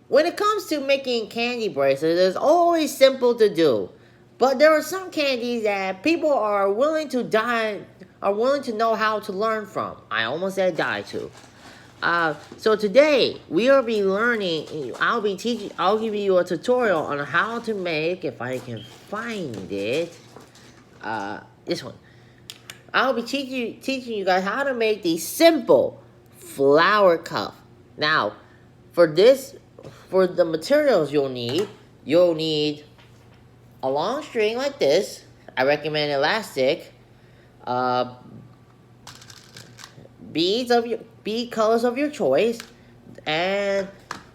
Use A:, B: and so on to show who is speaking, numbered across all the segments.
A: When it comes to making candy bracelets, it's always simple to do. But there are some candies that people are willing to know how to learn from. I almost said die to. So today we will be learning. I'll give you a tutorial on how to make, if I can find it. This one. I'll be teaching you guys how to make the simple flower cup. Now, for the materials you'll need a long string like this. I recommend elastic. Uh, bead colors of your choice, and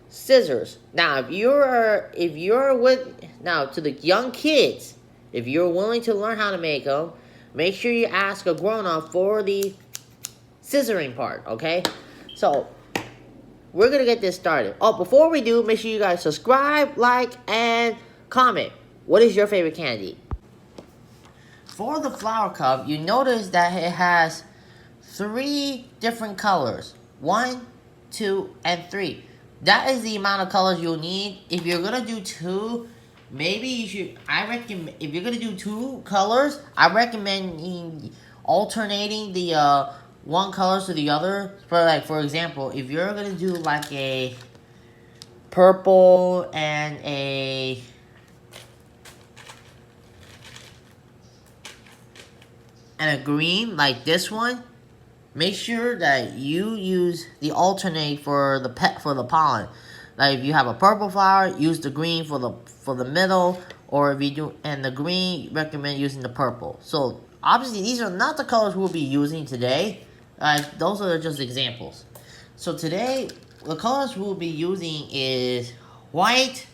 A: scissors. Now, if you're with now to the young kids, if you're willing to learn how to make them, make sure you ask a grown-up for the scissoring part. Okay, so we're gonna get this started. Oh, before we do, make sure you guys subscribe, like, and comment. What is your favorite candy? For the flower cup, you notice that it has 3 different colors. 1, 2, and 3. That is the amount of colors you'll need. If you're gonna do 2, maybe you should. I recommend if you're gonna do 2 colors, I recommend alternating the one colors to the other. For example, if you're gonna do like a purple and a green like this one, make sure that you use the alternate for the pollen. Like if you have a purple flower, use the green for the middle, or if you do and the green, recommend using the purple. So obviously these are not the colors we'll be using today. Those are just examples. So today the colors we'll be using is white,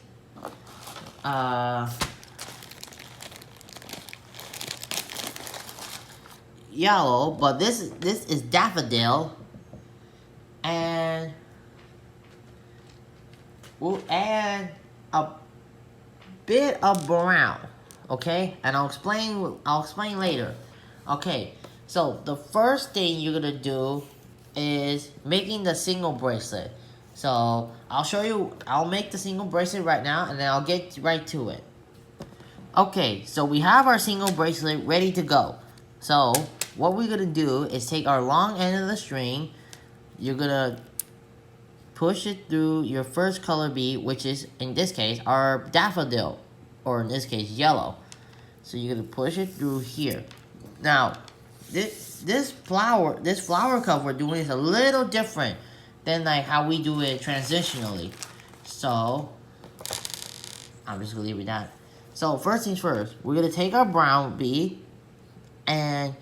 A: yellow, but this is daffodil, and we'll add a bit of brown. Okay, and I'll explain later. Okay, so the first thing you're gonna do is making the single bracelet. So I'll show you. I'll make the single bracelet right now, and then I'll get right to it. Okay, so we have our single bracelet ready to go. So what we're gonna do is take our long end of the string. You're gonna push it through your first color bead, which is in this case our daffodil, or in this case yellow. So you're gonna push it through here. Now, this flower cup we're doing is a little different than like how we do it transitionally. So I'm just gonna leave it at that. So first things first, we're gonna take our brown bead, and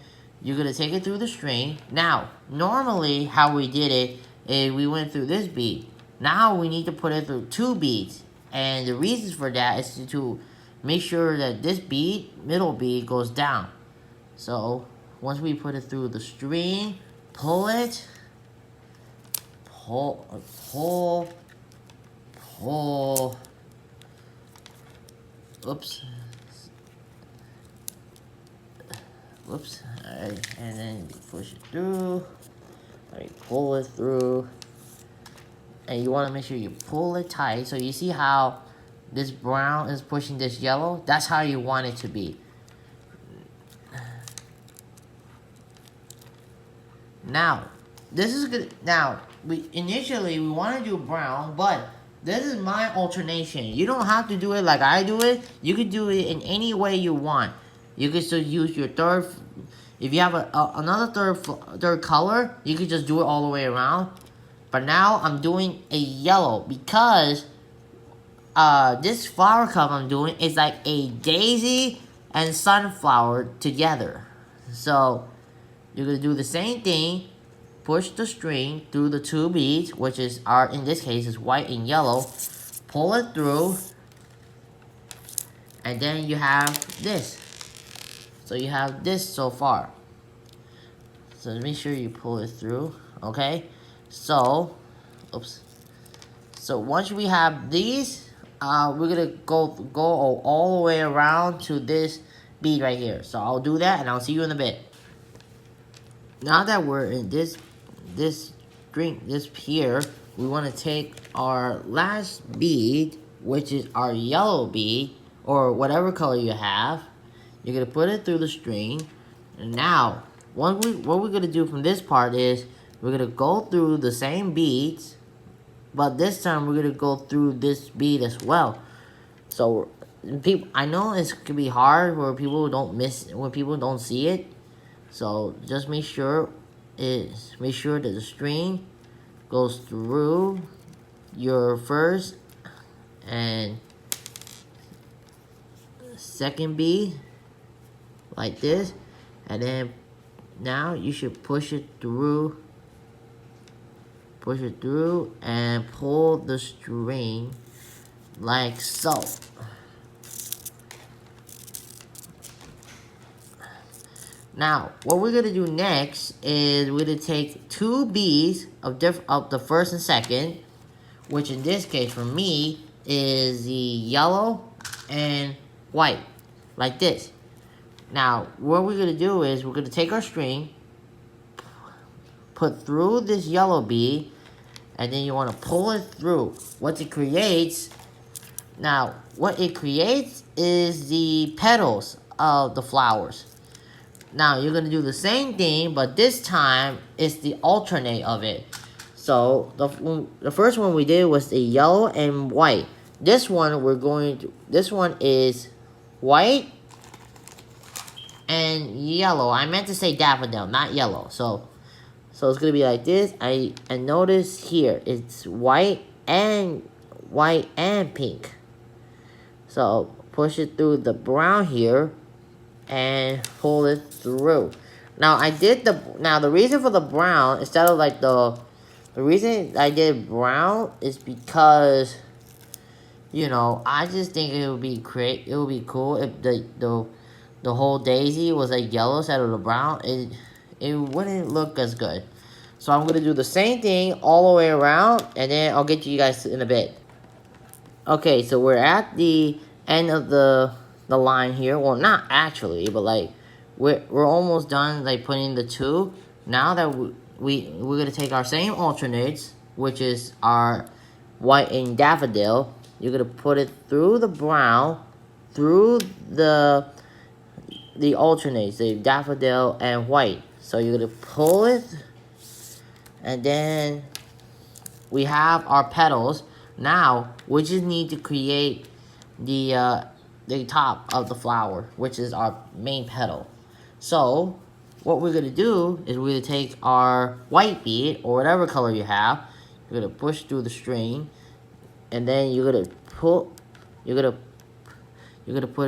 A: you're gonna take it through the string. Now, normally how we did it is we went through this bead. Now we need to put it through 2 beads, and the reasons for that is to make sure that this middle bead goes down. So once we put it through the string, pull it, pull. Oops. Whoops. Alright, and then push it through. Let me pull it through. And you want to make sure you pull it tight. So you see how this brown is pushing this yellow? That's how you want it to be. Now, this is good. Now, initially we want to do brown, but this is my alternation. You don't have to do it like I do it. You can do it in any way you want. You can still use your third. If you have another third color, you can just do it all the way around. But now I'm doing a yellow because this flower cup I'm doing is like a daisy and sunflower together. So you're gonna do the same thing. Push the string through the 2 beads, which is in this case is white and yellow. Pull it through, and then you have this. So you have this so far. So make sure you pull it through, okay? So, oops. So once we have these, we're gonna go all the way around to this bead right here. So I'll do that, and I'll see you in a bit. Now that we're in this here, we want to take our last bead, which is our yellow bead, or whatever color you have. You're going to put it through the string. And now, what we're going to do from this part is, we're going to go through the same beads, but this time we're going to go through this bead as well. So, people, I know it can be hard where people don't see it. So, just make sure that the string goes through your first and second bead like this, and then now you should push it through and pull the string like so. Now, what we're gonna do next is we're gonna take two beads of the first and second, which in this case for me is the yellow and white, like this. Now, what we're gonna do is we're gonna take our string, put through this yellow bead, and then you want to pull it through. What it creates is the petals of the flowers. Now, you're going to do the same thing, but this time, it's the alternate of it. So, the first one we did was the yellow and white. This one is white and yellow. I meant to say daffodil, not yellow. So it's going to be like this. And notice here, it's white and pink. So, push it through the brown here and pull it through. Now the reason for the brown instead of like the reason I did brown is because, you know, I just think it would be cool if the whole daisy was like yellow instead of the brown. It wouldn't look as good. So I'm gonna do the same thing all the way around, and then I'll get to you guys in a bit. Okay, so we're at the end of the line here. Well, not actually, but like we're almost done like putting the two. Now that we're gonna take our same alternates, which is our white and daffodil. You're gonna put it through the brown, through the alternates, the daffodil and white. So you're gonna pull it, and then we have our petals. Now we just need to create the top of the flower, which is our main petal. So what we're gonna do is we're gonna take our white bead or whatever color you have. You're gonna push through the string, and then you're gonna put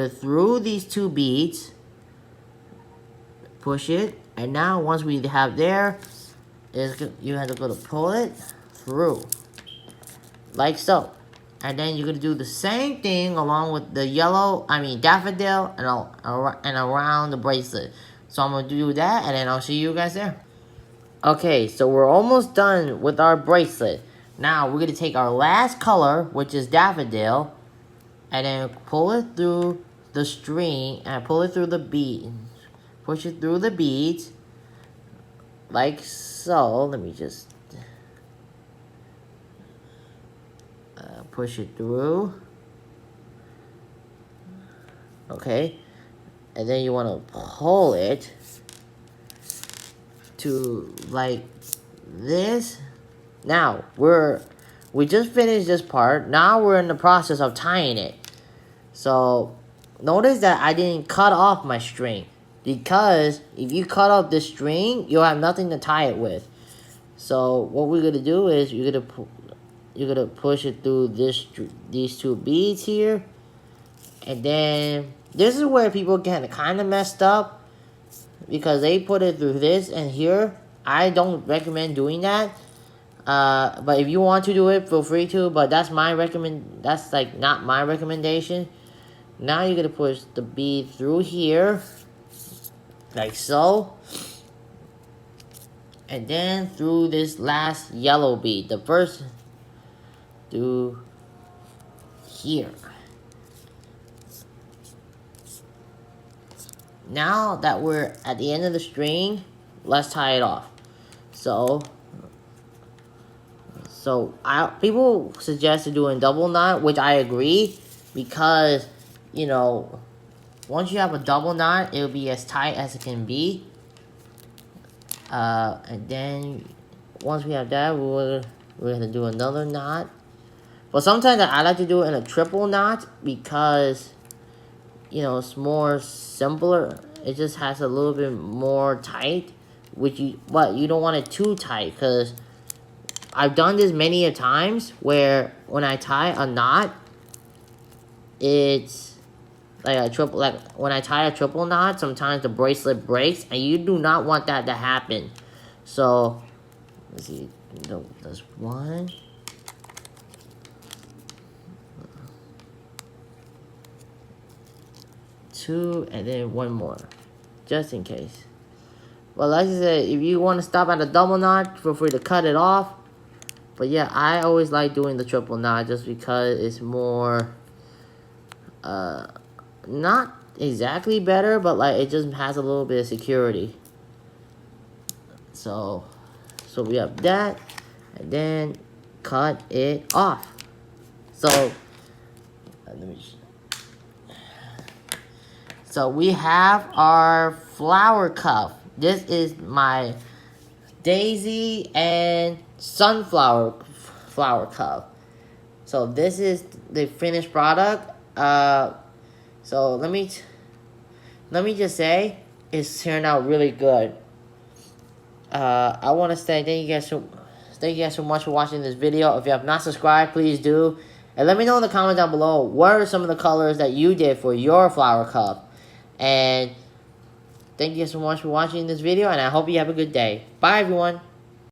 A: it through these two beads. Push it, and now once we have there, you have to go to pull it through, like so. And then you're gonna do the same thing along with the daffodil and around the bracelet. So I'm gonna do that, and then I'll see you guys there. Okay, so we're almost done with our bracelet. Now we're gonna take our last color, which is daffodil, and then pull it through the string and pull it through the bead. Push it through the beads, like so. Let me just push it through. Okay, and then you want to pull it to like this. Now we just finished this part. Now we're in the process of tying it. So notice that I didn't cut off my string, because if you cut off the string, you'll have nothing to tie it with. So what we're gonna do is you're gonna push it through these two beads here, and then this is where people get kind of messed up, because they put it through this and here. I don't recommend doing that. But if you want to do it, feel free to. But that's That's like not my recommendation. Now you're gonna push the bead through here, like so, and then through this last yellow bead, the first through here. Now that we're at the end of the string, let's tie it off. So So people suggest to doing double knot, which I agree, because you know, once you have a double knot, it'll be as tight as it can be. And then once we have that, we're gonna do another knot. But sometimes I like to do it in a triple knot because, you know, it's more simpler. It just has a little bit more tight, but you don't want it too tight, because I've done this many a times where when I tie a knot, it's like when I tie a triple knot, sometimes the bracelet breaks, and you do not want that to happen. So let's see, there's 1, 2, and then 1 more, just in case. Well, like I said, if you want to stop at a double knot, feel free to cut it off. But yeah, I always like doing the triple knot just because it's more, not exactly better, but like it just has a little bit of security. So we have that, and then cut it off. So so we have our flower cuff. This is my daisy and sunflower flower cuff. So this is the finished product. So let me just say, it's turned out really good. I want to say thank you guys so much for watching this video. If you have not subscribed, please do, and let me know in the comments down below what are some of the colors that you did for your flower cuff. And thank you so much for watching this video, and I hope you have a good day. Bye, everyone.